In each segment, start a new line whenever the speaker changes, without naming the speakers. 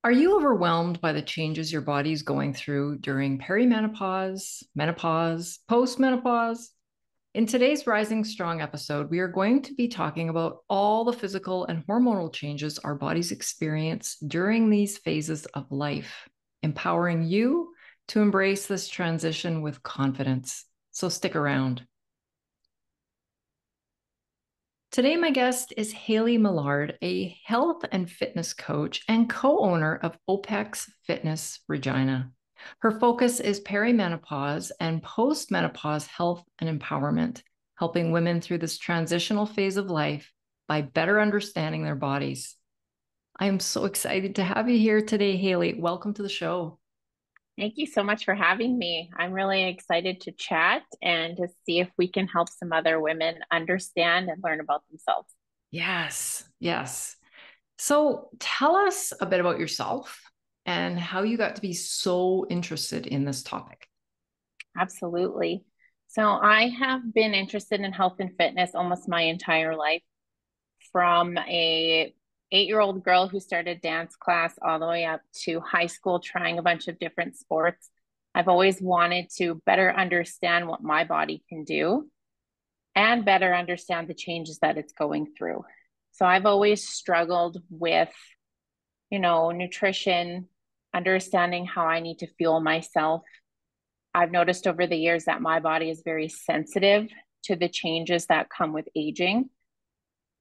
Are you overwhelmed by the changes your body's going through during perimenopause, menopause, postmenopause? In today's Rising Strong episode, we are going to be talking about all the physical and hormonal changes our bodies experience during these phases of life, empowering you to embrace this transition with confidence. So stick around. Today, my guest is Hayley Millard, a health and fitness coach and co-owner of OPEX Fitness Regina. Her focus is perimenopause and postmenopause health and empowerment, helping women through this transitional phase of life by better understanding their bodies. I am so excited to have you here today, Hayley. Welcome to the show.
Thank you so much for having me. I'm really excited to chat and to see if we can help some other women understand and learn about themselves.
Yes, yes. So tell us a bit about yourself and how you got to be so interested in this topic.
Absolutely. So I have been interested in health and fitness almost my entire life, from a 8-year-old girl who started dance class all the way up to high school, trying a bunch of different sports. I've always wanted to better understand what my body can do and better understand the changes that it's going through. So I've always struggled with, nutrition, understanding how I need to fuel myself. I've noticed over the years that my body is very sensitive to the changes that come with aging,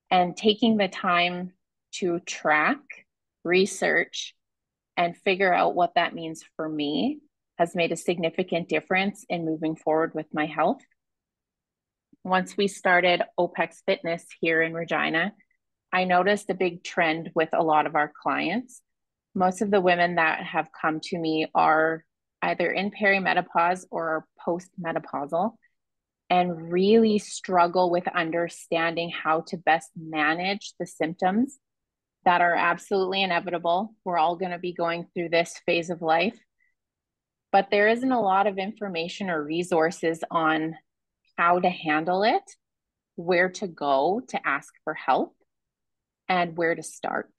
and taking the time to track, research, and figure out what that means for me has made a significant difference in moving forward with my health. Once we started OPEX Fitness here in Regina, I noticed a big trend with a lot of our clients. Most of the women that have come to me are either in perimenopause or postmenopausal and really struggle with understanding how to best manage the symptoms that are absolutely inevitable. We're all going to be going through this phase of life, but there isn't a lot of information or resources on how to handle it, where to go to ask for help, and where to start.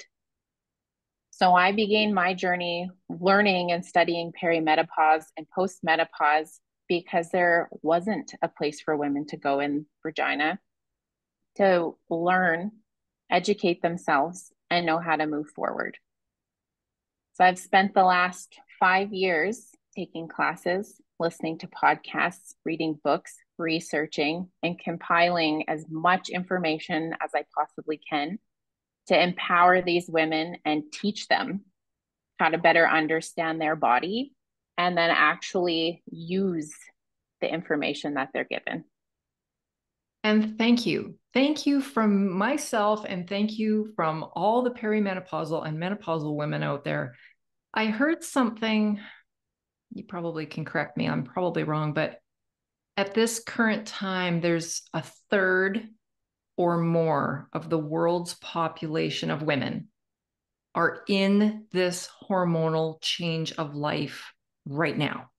So I began my journey learning and studying perimenopause and postmenopause because there wasn't a place for women to go in Regina to learn, educate themselves, and know how to move forward. So I've spent the last 5 years taking classes, listening to podcasts, reading books, researching, and compiling as much information as I possibly can to empower these women and teach them how to better understand their body and then actually use the information that they're given.
And thank you. Thank you from myself, and thank you from all the perimenopausal and menopausal women out there. I heard something, you probably can correct me, I'm probably wrong, but at this current time, there's a third or more of the world's population of women are in this hormonal change of life right now.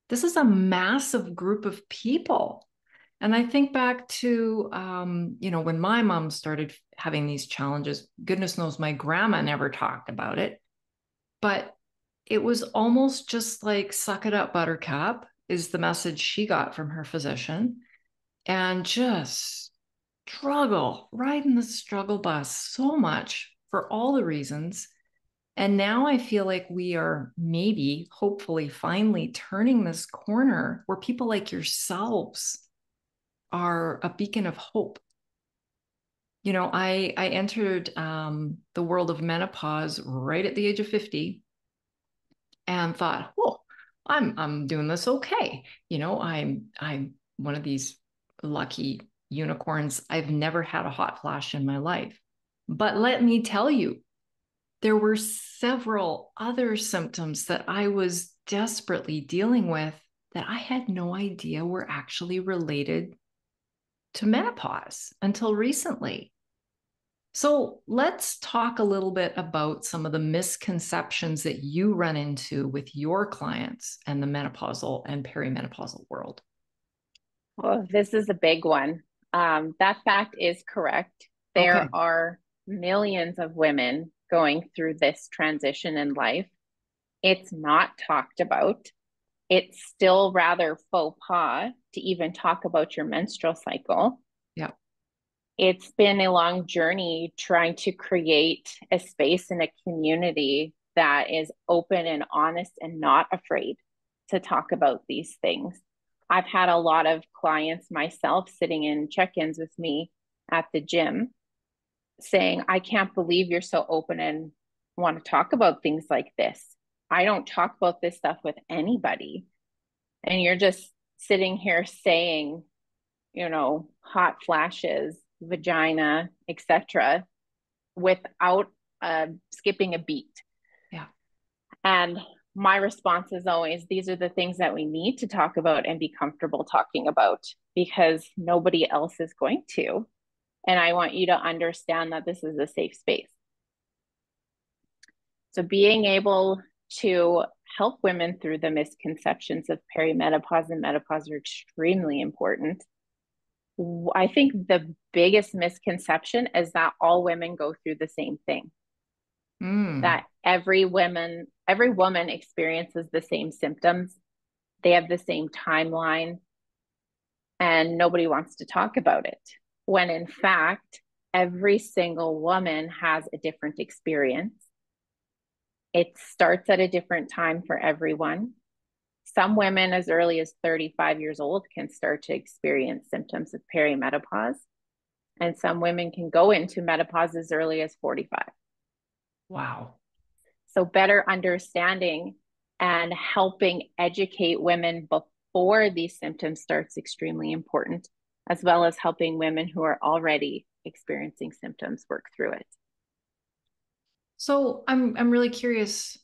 This is a massive group of people. And I think back to, when my mom started having these challenges, goodness knows my grandma never talked about it, but it was almost just like, suck it up, buttercup, is the message she got from her physician. And just struggle, riding the struggle bus so much for all the reasons. And now I feel like we are maybe, hopefully, finally turning this corner where people like yourselves are a beacon of hope. I entered the world of menopause right at the age of 50 and thought, oh, I'm doing this okay. I'm one of these lucky unicorns. I've never had a hot flash in my life. But let me tell you, there were several other symptoms that I was desperately dealing with that I had no idea were actually related to menopause until recently. So let's talk a little bit about some of the misconceptions that you run into with your clients and the menopausal and perimenopausal world.
Well, this is a big one. That fact is correct.
Okay.
There are millions of women going through this transition in life, it's not talked about. It's still rather faux pas to even talk about your menstrual cycle.
Yeah.
It's been a long journey trying to create a space and a community that is open and honest and not afraid to talk about these things. I've had a lot of clients myself sitting in check-ins with me at the gym saying, I can't believe you're so open and want to talk about things like this. I don't talk about this stuff with anybody. And you're just sitting here saying, hot flashes, vagina, etc., without skipping a beat.
Yeah.
And my response is always, these are the things that we need to talk about and be comfortable talking about because nobody else is going to. And I want you to understand that this is a safe space. So being able to help women through the misconceptions of perimenopause and menopause are extremely important. I think the biggest misconception is that all women go through the same thing. That every woman experiences the same symptoms. They have the same timeline and nobody wants to talk about it. When in fact, every single woman has a different experience. It starts at a different time for everyone. Some women as early as 35 years old can start to experience symptoms of perimenopause, and some women can go into menopause as early as 45.
Wow.
So better understanding and helping educate women before these symptoms starts extremely important, as well as helping women who are already experiencing symptoms work through it.
So I'm really curious,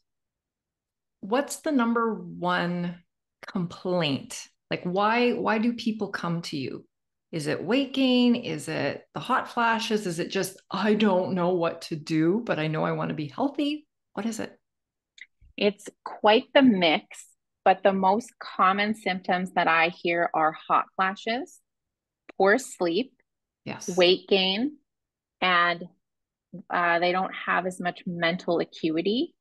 what's the number one complaint? Like why do people come to you? Is it weight gain? Is it the hot flashes? Is it just I don't know what to do, but I know I want to be healthy? What is it?
It's quite the mix, but the most common symptoms that I hear are hot flashes, poor sleep,
Yes.
weight gain, and they don't have as much mental acuity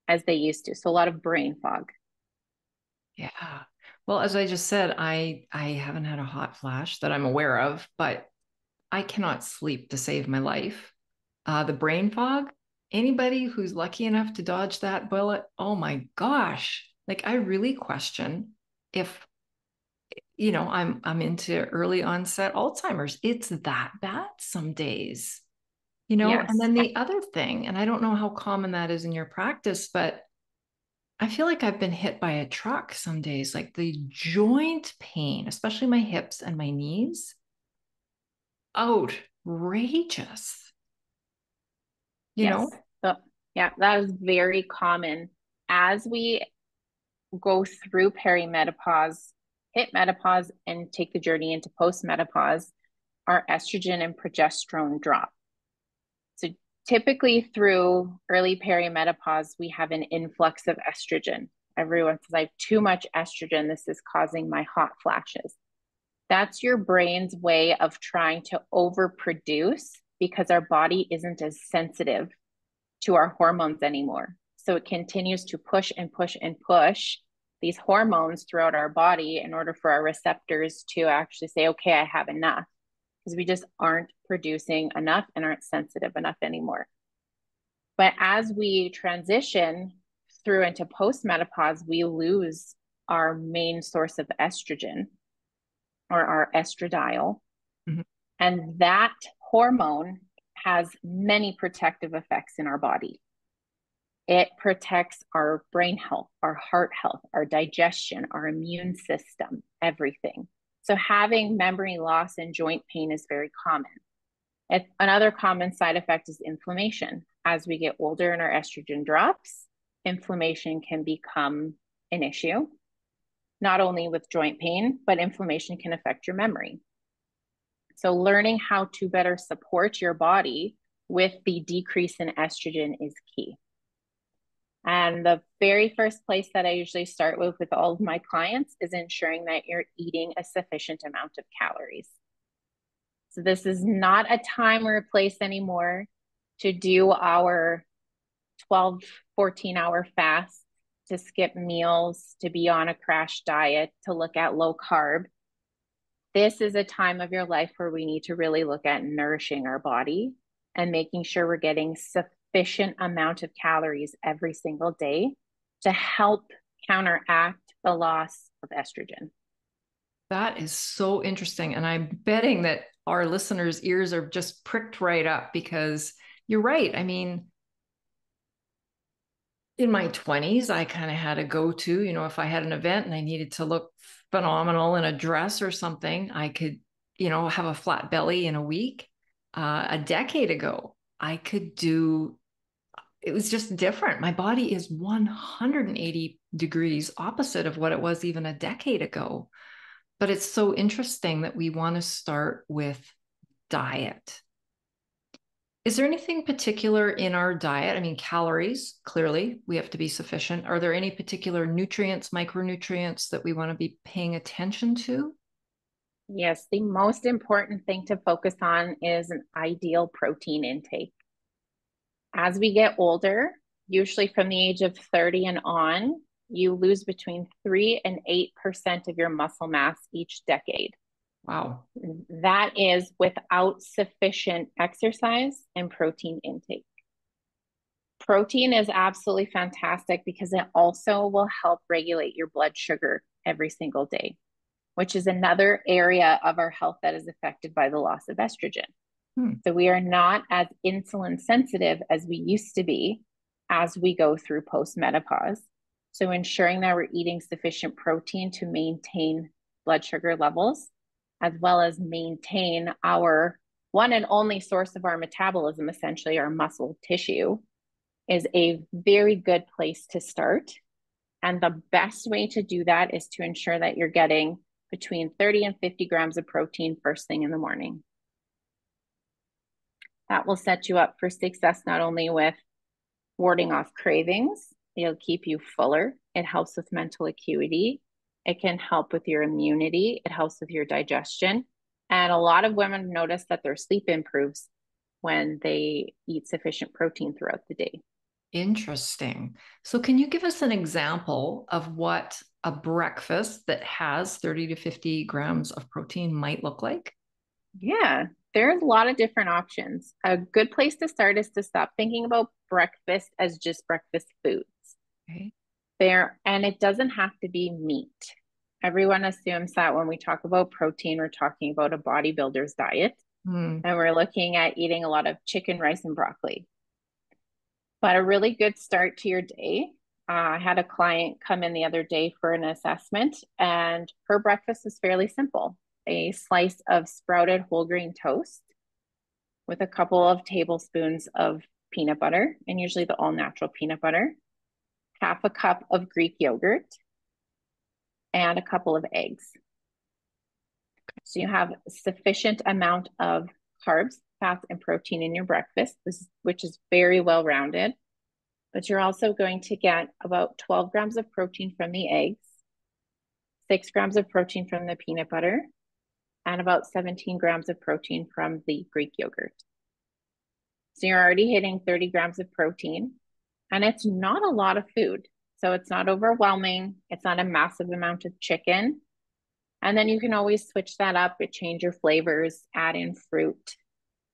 as they used to. So a lot of brain fog.
Yeah. Well, as I just said, I haven't had a hot flash that I'm aware of, but I cannot sleep to save my life. The brain fog, anybody who's lucky enough to dodge that bullet, oh my gosh. Like I really question if I'm into early onset Alzheimer's. It's that bad some days. And
Yes.
then the other thing, and I don't know how common that is in your practice, but I feel like I've been hit by a truck some days, like the joint pain, especially my hips and my knees, outrageous, you
Yes.
know?
So, yeah, that is very common. As we go through perimenopause, hit menopause, and take the journey into postmenopause, our estrogen and progesterone drop. So typically through early perimenopause, we have an influx of estrogen. Everyone says, I have too much estrogen. This is causing my hot flashes. That's your brain's way of trying to overproduce because our body isn't as sensitive to our hormones anymore. So it continues to push and push and push these hormones throughout our body in order for our receptors to actually say, okay, I have enough, because we just aren't producing enough and aren't sensitive enough anymore. But as we transition through into postmenopause, we lose our main source of estrogen or our estradiol.
Mhm.
And that hormone has many protective effects in our body. It protects our brain health, our heart health, our digestion, our immune system, everything. So having memory loss and joint pain is very common. Another common side effect is inflammation. As we get older and our estrogen drops, inflammation can become an issue, not only with joint pain, but inflammation can affect your memory. So learning how to better support your body with the decrease in estrogen is key. And the very first place that I usually start with all of my clients is ensuring that you're eating a sufficient amount of calories. So this is not a time or a place anymore to do our 12, 14-hour fast, to skip meals, to be on a crash diet, to look at low carb. This is a time of your life where we need to really look at nourishing our body and making sure we're getting sufficient amount of calories every single day to help counteract the loss of estrogen.
That is so interesting. And I'm betting that our listeners' ears are just pricked right up because you're right. I mean, in my 20s, I kind of had a go-to, if I had an event and I needed to look phenomenal in a dress or something, I could, have a flat belly in a week. A decade ago, I could do, it was just different. My body is 180 degrees opposite of what it was even a decade ago. But it's so interesting that we want to start with diet. Is there anything particular in our diet? I mean, calories, clearly, we have to be sufficient. Are there any particular nutrients, micronutrients that we want to be paying attention to?
Yes, the most important thing to focus on is an ideal protein intake. As we get older, usually from the age of 30 and on, you lose between 3 and 8% of your muscle mass each decade.
Wow.
That is without sufficient exercise and protein intake. Protein is absolutely fantastic because it also will help regulate your blood sugar every single day, which is another area of our health that is affected by the loss of estrogen. So we are not as insulin sensitive as we used to be as we go through postmenopause. So ensuring that we're eating sufficient protein to maintain blood sugar levels, as well as maintain our one and only source of our metabolism, essentially our muscle tissue, is a very good place to start. And the best way to do that is to ensure that you're getting between 30 and 50 grams of protein first thing in the morning. That will set you up for success, not only with warding off cravings, it'll keep you fuller. It helps with mental acuity. It can help with your immunity. It helps with your digestion. And a lot of women notice that their sleep improves when they eat sufficient protein throughout the day.
Interesting. So, can you give us an example of what a breakfast that has 30 to 50 grams of protein might look like?
Yeah, there's a lot of different options. A good place to start is to stop thinking about breakfast as just breakfast foods.
Okay.
And it doesn't have to be meat. Everyone assumes that when we talk about protein, we're talking about a bodybuilder's diet, and we're looking at eating a lot of chicken, rice, and broccoli. But a really good start to your day. I had a client come in the other day for an assessment, and her breakfast is fairly simple: a slice of sprouted whole grain toast with a couple of tablespoons of peanut butter, and usually the all natural peanut butter, half a cup of Greek yogurt, and a couple of eggs. So you have sufficient amount of carbs, fats, and protein in your breakfast, which is very well rounded. But you're also going to get about 12 grams of protein from the eggs, 6 grams of protein from the peanut butter, and about 17 grams of protein from the Greek yogurt. So you're already hitting 30 grams of protein, and it's not a lot of food. So it's not overwhelming. It's not a massive amount of chicken. And then you can always switch that up, change your flavors, add in fruit,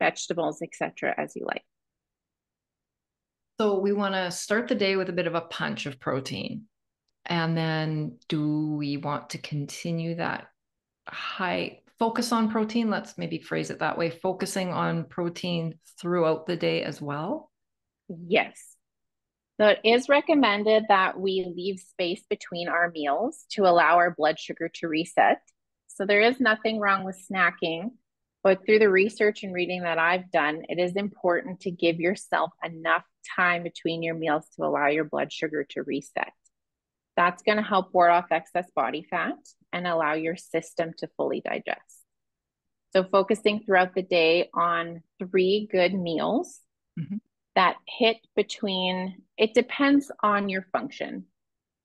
vegetables, etc., as you like.
So we want to start the day with a bit of a punch of protein. And then do we want to continue that high focus on protein? Let's maybe phrase it that way, focusing on protein throughout the day as well?
Yes. So it is recommended that we leave space between our meals to allow our blood sugar to reset. So there is nothing wrong with snacking, but through the research and reading that I've done, it is important to give yourself enough time between your meals to allow your blood sugar to reset. That's going to help ward off excess body fat and allow your system to fully digest. So focusing throughout the day on 3 good meals that hit between, it depends on your function.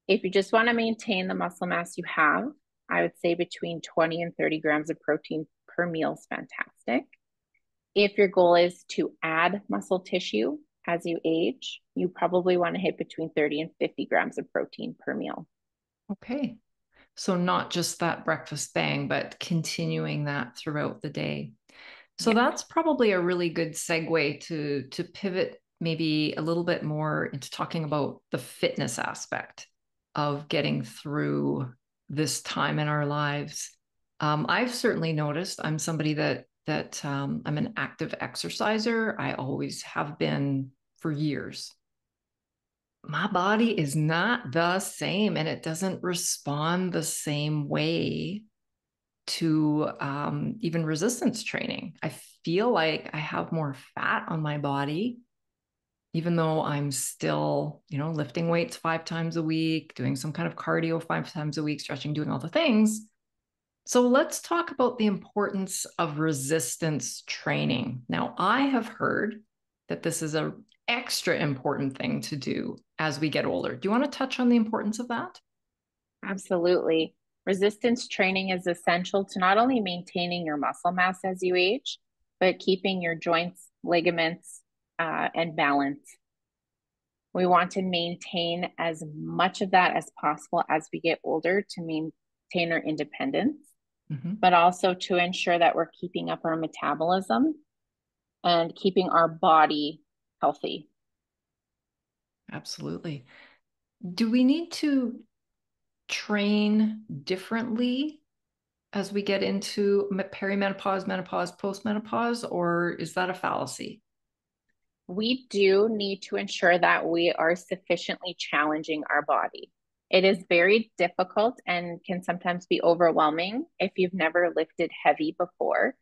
If you just want to maintain the muscle mass you have, I would say between 20 and 30 grams of protein per meal is fantastic. If your goal is to add muscle tissue, as you age, you probably want to hit between 30 and 50 grams of protein per meal.
Okay. So not just that breakfast bang, but continuing that throughout the day. So
Yeah.
that's probably a really good segue to pivot maybe a little bit more into talking about the fitness aspect of getting through this time in our lives. I've certainly noticed I'm somebody that I'm an active exerciser. I always have been for years. My body is not the same, and it doesn't respond the same way to even resistance training. I feel like I have more fat on my body, even though I'm still, lifting weights 5 times a week, doing some kind of cardio 5 times a week, stretching, doing all the things. So let's talk about the importance of resistance training. Now, I have heard that this is an extra important thing to do as we get older. Do you want to touch on the importance of that?
Absolutely. Resistance training is essential to not only maintaining your muscle mass as you age, but keeping your joints, ligaments, and balance. We want to maintain as much of that as possible as we get older to maintain our independence,
Mm-hmm.
but also to ensure that we're keeping up our metabolism and keeping our body healthy.
Absolutely. Do we need to train differently as we get into perimenopause, menopause, postmenopause, or is that a fallacy?
We do need to ensure that we are sufficiently challenging our body. It is very difficult and can sometimes be overwhelming if you've never lifted heavy before.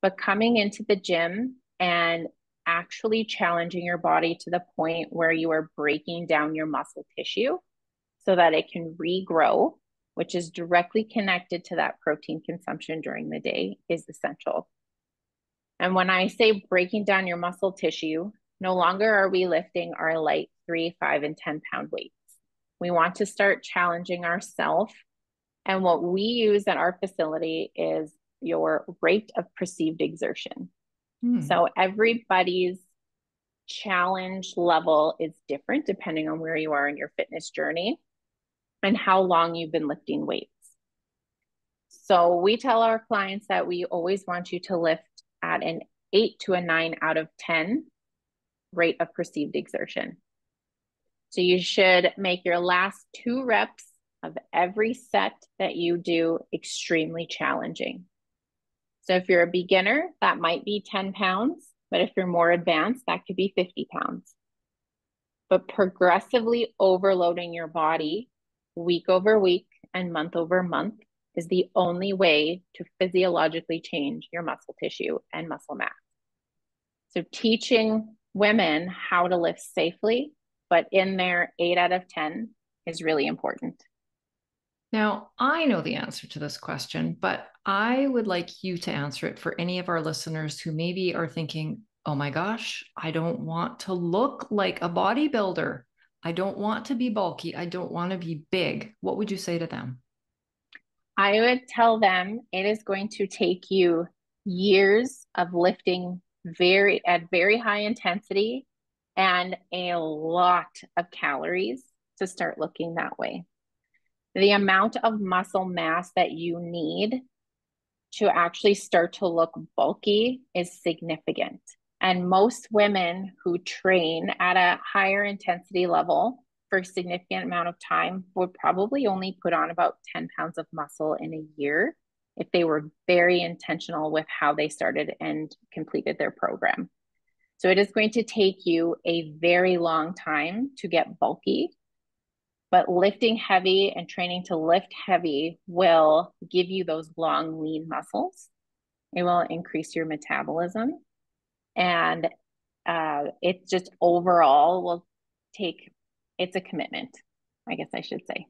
But coming into the gym and actually challenging your body to the point where you are breaking down your muscle tissue so that it can regrow, which is directly connected to that protein consumption during the day, is essential. And when I say breaking down your muscle tissue, no longer are we lifting our light 3, 5, and 10-pound weights. We want to start challenging ourselves. And what we use at our facility is your rate of perceived exertion.
Hmm.
So everybody's challenge level is different depending on where you are in your fitness journey and how long you've been lifting weights. So we tell our clients that we always want you to lift at an 8 to a 9 out of 10 rate of perceived exertion. So you should make your last 2 reps of every set that you do extremely challenging. So if you're a beginner, that might be 10 pounds, but if you're more advanced, that could be 50 pounds. But progressively overloading your body week over week and month over month is the only way to physiologically change your muscle tissue and muscle mass. So teaching women how to lift safely, but in their 8 out of 10 is really important.
Now, I know the answer to this question, but I would like you to answer it for any of our listeners who maybe are thinking, oh my gosh, I don't want to look like a bodybuilder. I don't want to be bulky. I don't want to be big. What would you say to them?
I would tell them it is going to take you years of lifting very high intensity and a lot of calories to start looking that way. The amount of muscle mass that you need to actually start to look bulky is significant. And most women who train at a higher intensity level for a significant amount of time would probably only put on about 10 pounds of muscle in a year if they were very intentional with how they started and completed their program. So it is going to take you a very long time to get bulky, but lifting heavy and training to lift heavy will give you those long, lean muscles. It will increase your metabolism. And it just overall will take, it's a commitment, I guess I should say.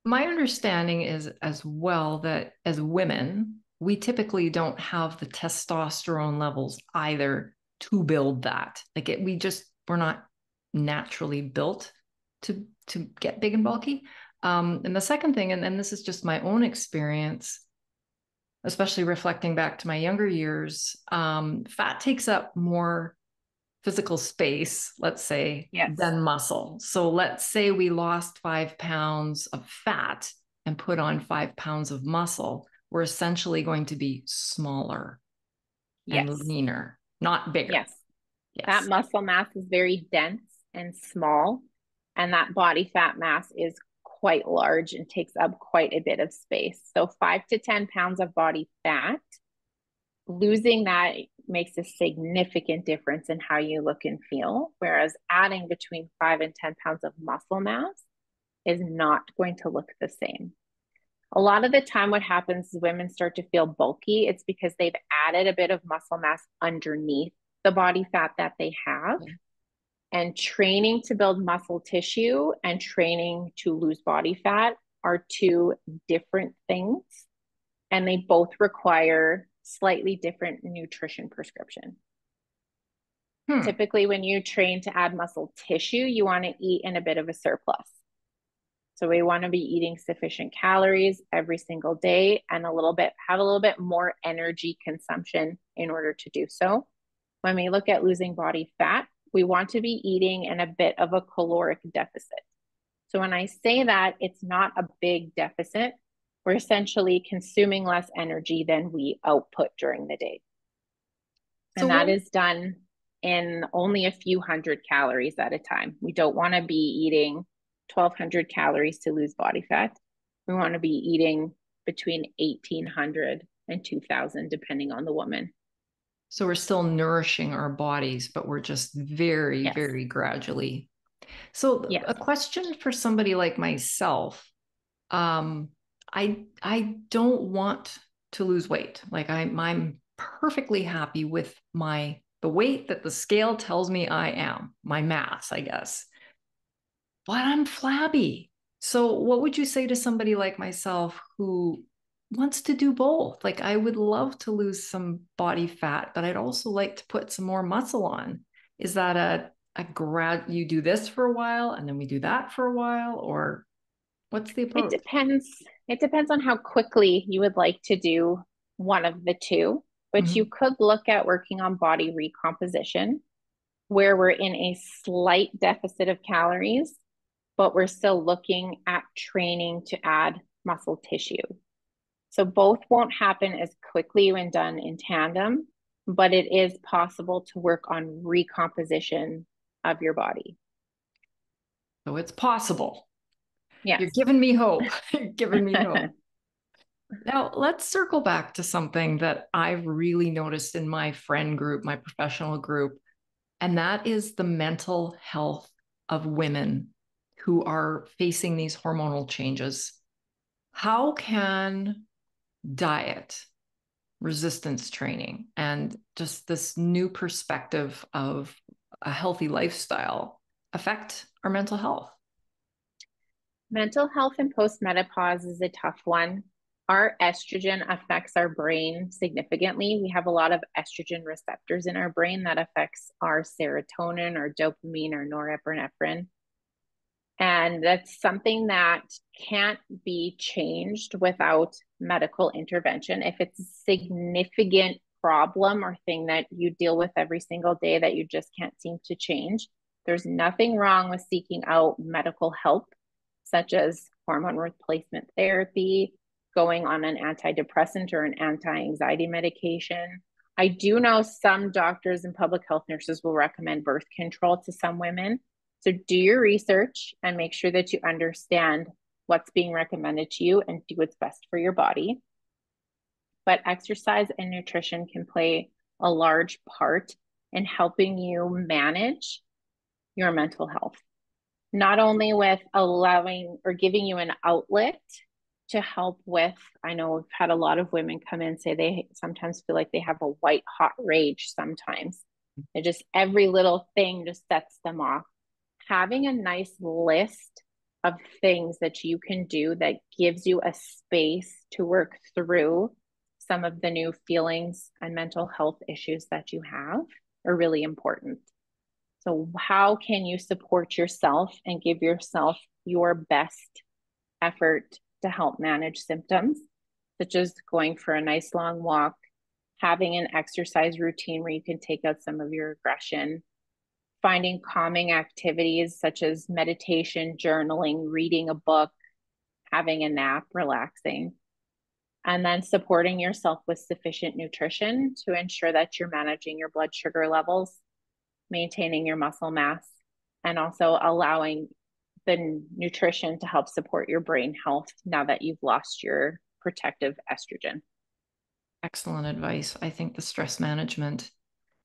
My understanding is as well that as women, we typically don't have the testosterone levels either to build that. Like we're not naturally built to get big and bulky. And the second thing, and this is just my own experience, especially reflecting back to my younger years, fat takes up more physical space, let's say,
Yes.
than muscle. So let's say we lost 5 pounds of fat and put on 5 pounds of muscle. We're essentially going to be smaller and
Yes.
leaner, not bigger.
Yes. That
Yes.
muscle mass is very dense and small, and that body fat mass is quite large and takes up quite a bit of space. So 5 to 10 pounds of body fat, losing that makes a significant difference in how you look and feel, whereas adding between 5 and 10 pounds of muscle mass is not going to look the same. A lot of the time, what happens is women start to feel bulky. It's because they've added a bit of muscle mass underneath the body fat that they have.
Okay.
And training to build muscle tissue and training to lose body fat are two different things. And they both require slightly different nutrition prescription.
Hmm.
Typically, when you train to add muscle tissue, you want to eat in a bit of a surplus. So we want to be eating sufficient calories every single day and have a little bit more energy consumption in order to do so. When we look at losing body fat, we want to be eating in a bit of a caloric deficit. So when I say that, it's not a big deficit. We're essentially consuming less energy than we output during the day.
So
And that
what
is done in only a few hundred calories at a time. We don't want to be eating 1,200 calories to lose body fat. We want to be eating between 1,800 and 2,000, depending on the woman.
so we're still nourishing our bodies, but we're just very,
Yes.
very gradually. So
Yes.
a question for somebody like myself, um, I don't want to lose weight. Like I'm perfectly happy with the weight that the scale tells me I am, my mass, I guess. But I'm flabby. So what would you say to somebody like myself who wants to do both? Like I would love to lose some body fat, but I'd also like to put some more muscle on. Is that a grad you do this for a while and then we do that for a while, or what's the
It
approach?
depends. It depends on how quickly you would like to do one of the two, but you
Mhm.
could look at working on body recomposition where we're in a slight deficit of calories, but we're still looking at training to add muscle tissue. So both won't happen as quickly when done in tandem, but it is possible to work on recomposition of your body.
So it's possible. You're
Yes.
giving me hope. You're giving me hope. Now, let's circle back to something that I've really noticed in my friend group, my professional group, and that is the mental health of women who are facing these hormonal changes. How can diet, resistance training, and just this new perspective of a healthy lifestyle affect our mental health?
Mental health in postmenopause is a tough one. Our estrogen affects our brain significantly. We have a lot of estrogen receptors in our brain that affects our serotonin, our dopamine, our norepinephrine. And that's something that can't be changed without medical intervention. If it's a significant problem or thing that you deal with every single day that you just can't seem to change, there's nothing wrong with seeking out medical help, such as hormone replacement therapy, going on an antidepressant or an anti-anxiety medication. I do know some doctors and public health nurses will recommend birth control to some women. So do your research and make sure that you understand what's being recommended to you and do what's best for your body. But exercise and nutrition can play a large part in helping you manage your mental health, not only with allowing or giving you an outlet to help with. I know we've had a lot of women come in and say they sometimes feel like they have a white hot rage sometimes. It just every little thing just sets them off. Having a nice list of things that you can do that gives you a space to work through some of the new feelings and mental health issues that you have are really important. So, how can you support yourself and give yourself your best effort to help manage symptoms, such as going for a nice long walk, having an exercise routine where you can take out some of your aggression, finding calming activities such as meditation, journaling, reading a book, having a nap, relaxing, and then supporting yourself with sufficient nutrition to ensure that you're managing your blood sugar levels, maintaining your muscle mass, and also allowing the nutrition to help support your brain health now that you've lost your protective estrogen.
Excellent advice. I think the stress management,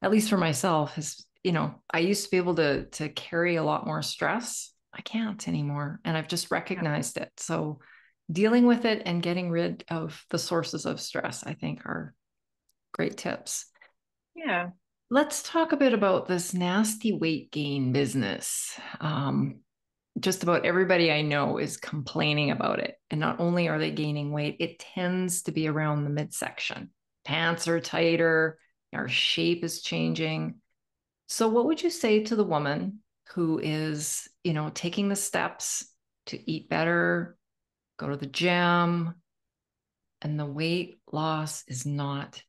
at least for myself, has, I used to be able to carry a lot more stress. I can't anymore. And I've just
Yeah.
recognized it. So dealing with it and getting rid of the sources of stress, I think are great tips.
Yeah.
Let's talk a bit about this nasty weight gain business. Just about everybody I know is complaining about it. And not only are they gaining weight, it tends to be around the midsection. Pants are tighter, our shape is changing. So, what would you say to the woman who is, taking the steps to eat better, go to the gym, and the weight loss is not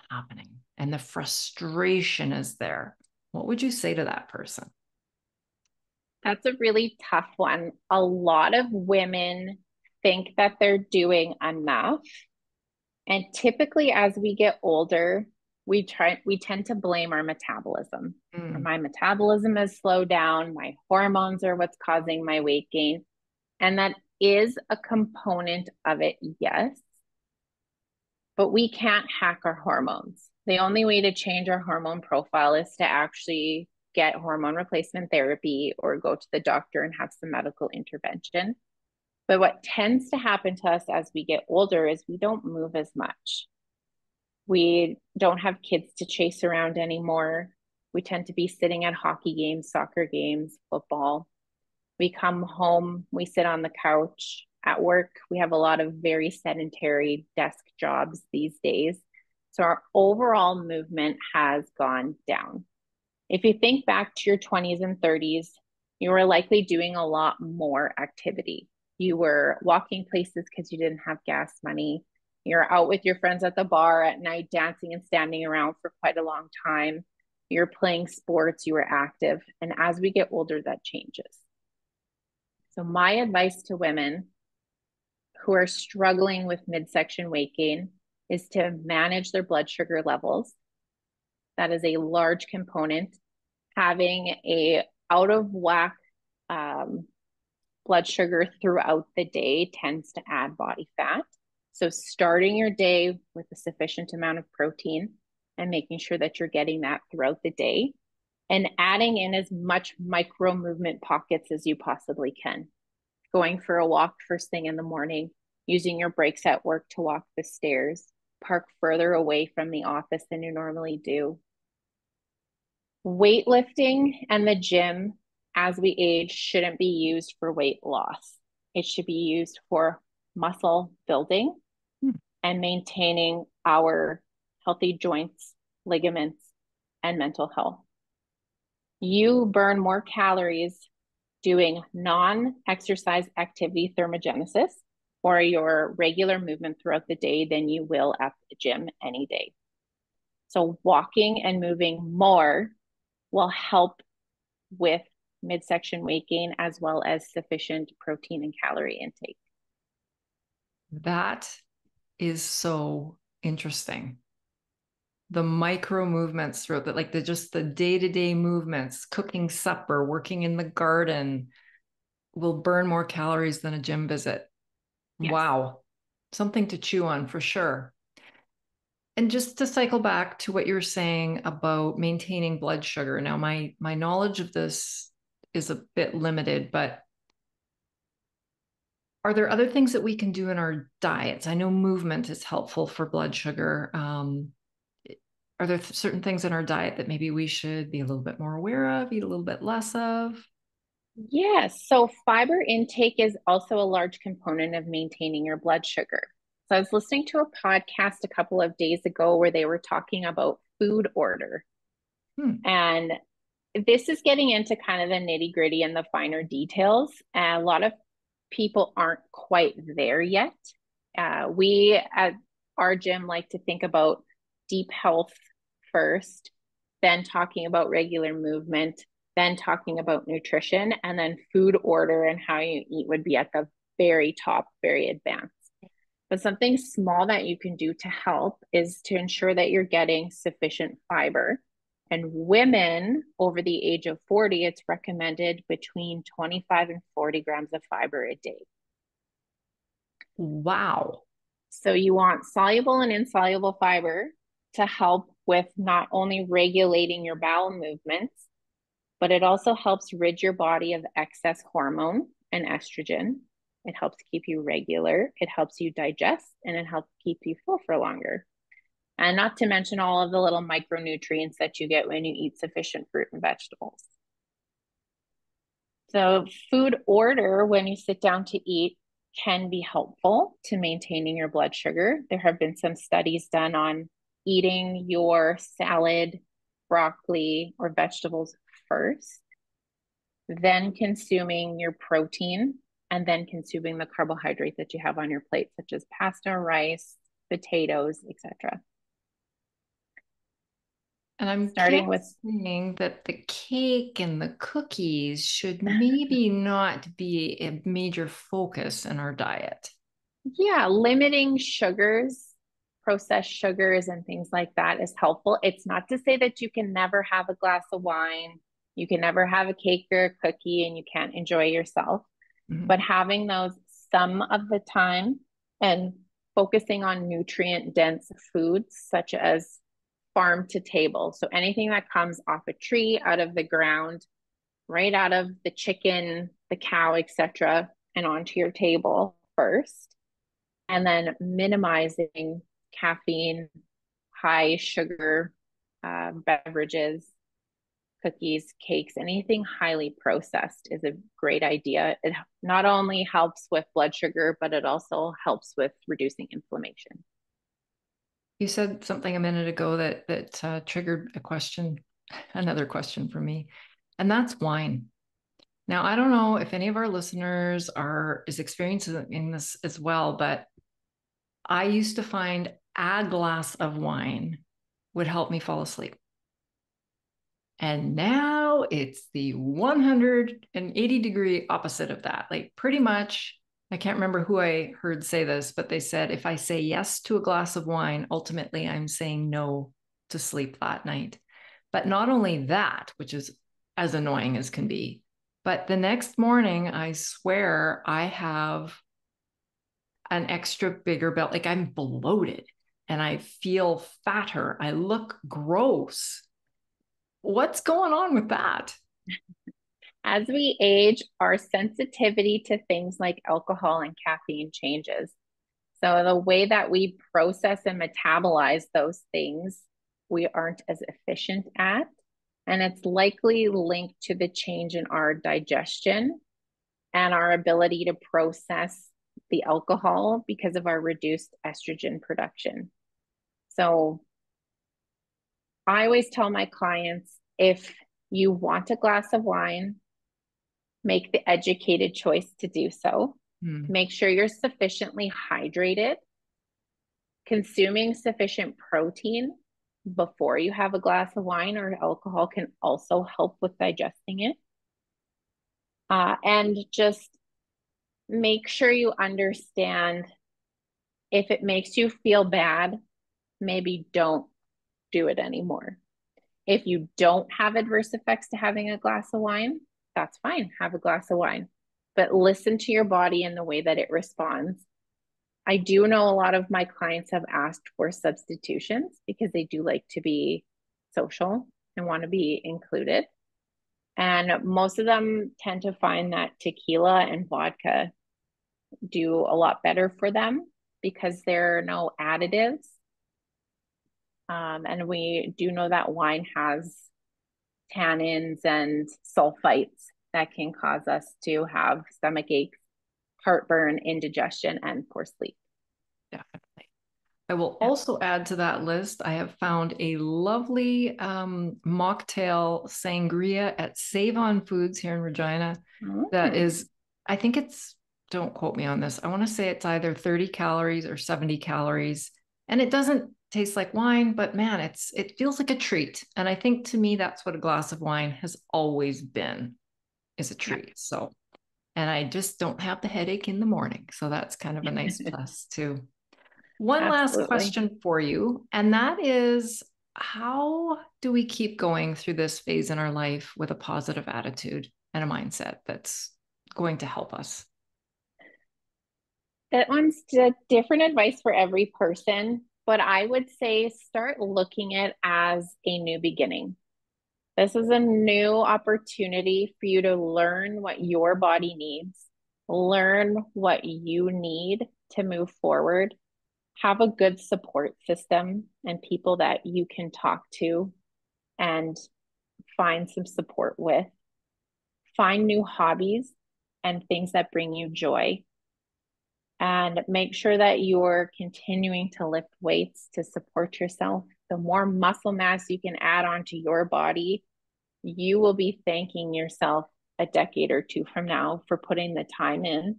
happening and the frustration is there? What would you say to that person?
That's a really tough one. A lot of women think that they're doing enough. And typically as we get older, we tend to blame our metabolism.
Mm.
My metabolism has slowed down, my hormones are what's causing my weight gain. And that is a component of it, yes. But we can't hack our hormones. The only way to change our hormone profile is to actually get hormone replacement therapy or go to the doctor and have some medical intervention. But what tends to happen to us as we get older is we don't move as much. We don't have kids to chase around anymore. We tend to be sitting at hockey games, soccer games, football. We come home, we sit on the couch. At work, we have a lot of very sedentary desk jobs these days. So our overall movement has gone down. If you think back to your 20s and 30s, you were likely doing a lot more activity. You were walking places because you didn't have gas money. You're out with your friends at the bar at night, dancing and standing around for quite a long time. You're playing sports, you were active. And as we get older, that changes. So, my advice to women who are struggling with midsection weight gain is to manage their blood sugar levels. That is a large component. Having a out of whack blood sugar throughout the day tends to add body fat. So starting your day with a sufficient amount of protein and making sure that you're getting that throughout the day and adding in as much micro movement pockets as you possibly can. Going for a walk first thing in the morning, using your breaks at work to walk the stairs, park further away from the office than you normally do. Weightlifting and the gym as we age shouldn't be used for weight loss. It should be used for muscle building and maintaining our healthy joints, ligaments, and mental health. You burn more calories doing non-exercise activity thermogenesis or your regular movement throughout the day than you will at the gym any day. So walking and moving more will help with midsection weight gain as well as sufficient protein and calorie intake.
That is so interesting. The micro movements throughout that, like just the day-to-day movements, cooking supper, working in the garden will burn more calories than a gym visit.
Yes.
Wow. Something to chew on for sure. And just to cycle back to what you were saying about maintaining blood sugar. Now, my knowledge of this is a bit limited, but are there other things that we can do in our diets? I know movement is helpful for blood sugar. Are there certain things in our diet that maybe we should be a little bit more aware of, eat a little bit less of?
Yes. So fiber intake is also a large component of maintaining your blood sugar. So I was listening to a podcast a couple of days ago where they were talking about food order. And this is getting into kind of the nitty gritty and the finer details. And a lot of people aren't quite there yet. We at our gym like to think about deep health first, then talking about regular movement, then talking about nutrition, and then food order and how you eat would be at the very top, very advanced. But something small that you can do to help is to ensure that you're getting sufficient fiber. And women over the age of 40, it's recommended between 25 and 40 grams of fiber a day.
Wow.
So you want soluble and insoluble fiber to help with not only regulating your bowel movements, but it also helps rid your body of excess hormone and estrogen. It helps keep you regular, it helps you digest, and it helps keep you full for longer. And not to mention all of the little micronutrients that you get when you eat sufficient fruit and vegetables. So, food order when you sit down to eat can be helpful to maintaining your blood sugar. There have been some studies done on eating your salad, broccoli, or vegetables first, then consuming your protein, and then consuming the carbohydrate that you have on your plate, such as pasta, rice, potatoes, etc.
And I'm
Starting with
guessing that the cake and the cookies should maybe not be a major focus in our diet.
yeah, limiting sugars, processed sugars, and things like that is helpful. It's not to say that you can never have a glass of wine, you can never have a cake or a cookie, and you can't enjoy yourself.
Mhm.
But having those some of the time and focusing on nutrient dense foods such as farm to table. So anything that comes off a tree, out of the ground, right out of the chicken, the cow, etc., and onto your table first. And then minimizing caffeine, high sugar beverages, cookies, cakes, anything highly processed is a great idea. It not only helps with blood sugar, but it also helps with reducing inflammation.
You said something a minute ago that triggered a question, another question for me, and that's wine. Now, I don't know if any of our listeners are is experiencing this as well, but I used to find a glass of wine would help me fall asleep. And now it's the 180-degree opposite of that. Like pretty much, I can't remember who I heard say this, but they said if I say yes to a glass of wine, ultimately I'm saying no to sleep that night. But not only that, which is as annoying as can be, but the next morning, I swear I have an extra bigger belt. Like I'm bloated and I feel fatter. I look gross. What's going on with that?
As we age, our sensitivity to things like alcohol and caffeine changes. So the way that we process and metabolize those things, we aren't as efficient at. And it's likely linked to the change in our digestion and our ability to process the alcohol because of our reduced estrogen production. So I always tell my clients, if you want a glass of wine, make the educated choice to do so. Make sure you're sufficiently hydrated, consuming sufficient protein before you have a glass of wine or alcohol can also help with digesting it. And just make sure you understand if it makes you feel bad, maybe don't do it anymore. If you don't have adverse effects to having a glass of wine, that's fine. Have a glass of wine, but listen to your body and the way that it responds. I do know a lot of my clients have asked for substitutions because they do like to be social and want to be included. And most of them tend to find that tequila and vodka do a lot better for them because there are no additives. And we do know that wine has tannins and sulfites that can cause us to have stomach aches, heartburn, indigestion, and poor sleep.
Definitely. I will also add to that list. I have found a lovely mocktail sangria at Save On Foods here in Regina. That is, I think it's, don't quote me on this. I want to say it's either 30 calories or 70 calories. And it doesn't tastes like wine, but man, it feels like a treat. And I think to me, that's what a glass of wine has always been, is a
Yeah.
treat. So, and I just don't have the headache in the morning. So that's kind of a nice plus too. One last
Absolutely.
question for you, and that is, how do we keep going through this phase in our life with a positive attitude and a mindset that's going to help us?
That one's different advice for every person, but I would say start looking at it as a new beginning. This is a new opportunity for you to learn what your body needs, learn what you need to move forward, have a good support system and people that you can talk to and find some support with. Find new hobbies and things that bring you joy, and make sure that you're continuing to lift weights to support yourself. The more muscle mass you can add onto your body, you will be thanking yourself a decade or two from now for putting the time in,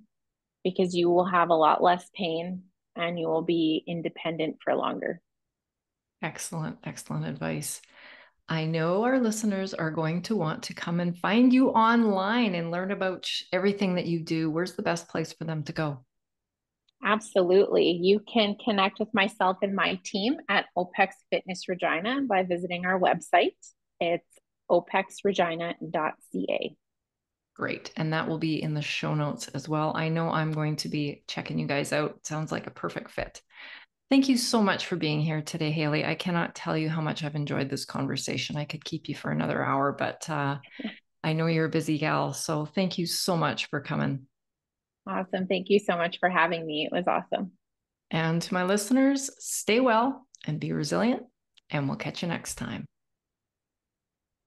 because you will have a lot less pain and you will be independent for longer.
Excellent, excellent advice. I know our listeners are going to want to come and find you online and learn about everything that you do. Where's the best place for them to go?
Absolutely. You can connect with myself and my team at OPEX Fitness Regina by visiting our website. It's opexregina.ca.
Great. And that will be in the show notes as well. I know I'm going to be checking you guys out. Sounds like a perfect fit. Thank you so much for being here today, Hayley. I cannot tell you how much I've enjoyed this conversation. I could keep you for another hour, but I know you're a busy gal. So thank you so much for coming.
Awesome. Thank you so much for having me. It was awesome.
And to my listeners, stay well and be resilient, and we'll catch you next time.